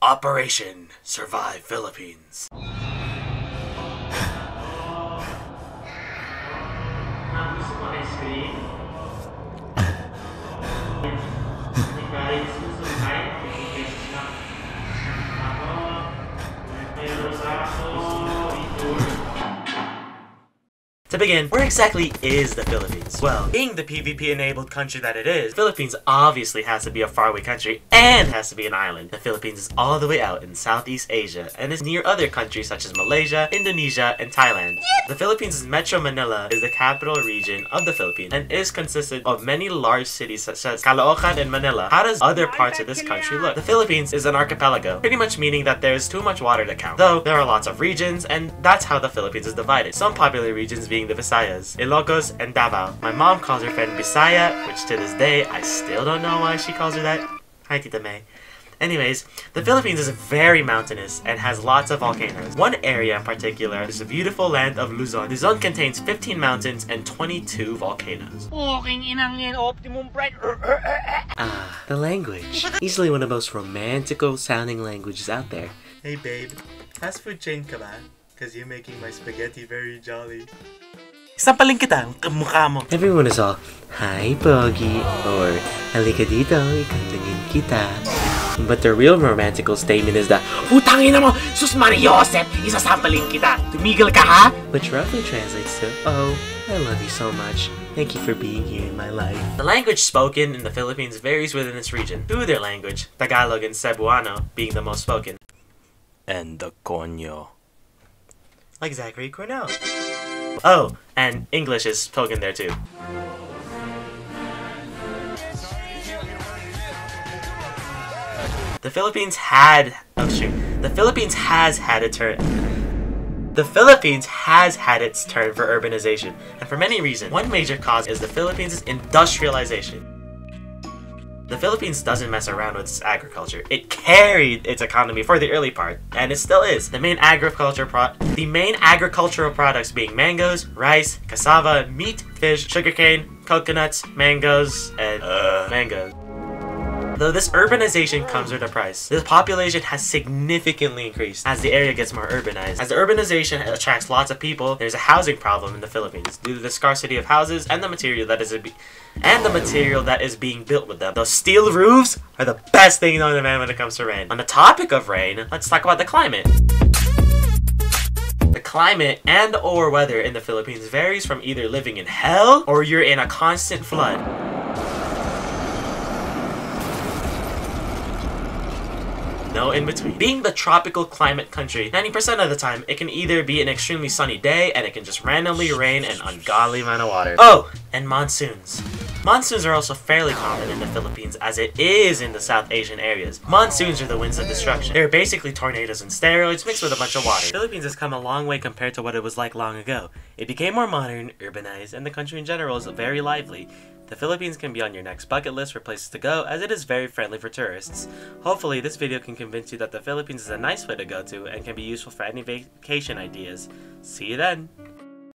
Operation Survive Philippines. To begin, where exactly is the Philippines? Well, being the PvP-enabled country that it is, the Philippines obviously has to be a faraway country and has to be an island. The Philippines is all the way out in Southeast Asia and is near other countries such as Malaysia, Indonesia, and Thailand. The Philippines' Metro Manila is the capital region of the Philippines and is consisted of many large cities such as Caloocan and Manila. How does other parts of this country look? The Philippines is an archipelago, pretty much meaning that there's too much water to count. Though, there are lots of regions, and that's how the Philippines is divided. Some popular regions being the Visayas, Ilocos, and Davao. My mom calls her friend Bisaya, which to this day, I still don't know why she calls her that. Hi, Tita May. Anyways, the Philippines is very mountainous and has lots of volcanoes. One area in particular is the beautiful land of Luzon. Luzon contains 15 mountains and 22 volcanoes. Ah, the language. Easily one of the most romantical sounding languages out there. Hey babe, fast food chain ka ba? Cause you're making my spaghetti very jolly. Sampalin kita, mukha mo. Everyone is all, hi Pogi, or halika dito, ikandangin kita. But the real romantical statement is that, putangin mo, sus Mariosep, isasampalin kita, tumigil ka ha? Which roughly translates to, oh, I love you so much. Thank you for being here in my life. The language spoken in the Philippines varies within its region. Through their language, Tagalog and Cebuano being the most spoken. And the coño. Like Zachary Cornell. Oh, and English is spoken there too. The Philippines has had its turn for urbanization, and for many reasons. One major cause is the Philippines' industrialization. The Philippines doesn't mess around with its agriculture. It carried its economy for the early part, and it still is. The main agricultural products being mangoes, rice, cassava, meat, fish, sugarcane, coconuts, mangoes, and mangoes. Though this urbanization comes with a price. The population has significantly increased as the area gets more urbanized. As the urbanization attracts lots of people, there's a housing problem in the Philippines due to the scarcity of houses and the material that is being built with them. Those steel roofs are the best thing known to man when it comes to rain. On the topic of rain, let's talk about the climate. The climate and or weather in the Philippines varies from either living in hell or you're in a constant flood. No in between. Being the tropical climate country, 90% of the time, it can either be an extremely sunny day and it can just randomly rain an ungodly amount of water. Oh, and monsoons. Monsoons are also fairly common in the Philippines as it is in the South Asian areas. Monsoons are the winds of destruction. They're basically tornadoes and steroids mixed with a bunch of water. The Philippines has come a long way compared to what it was like long ago. It became more modern, urbanized, and the country in general is very lively. The Philippines can be on your next bucket list for places to go as it is very friendly for tourists. Hopefully this video can convince you that the Philippines is a nice place to go to and can be useful for any vacation ideas. See you then!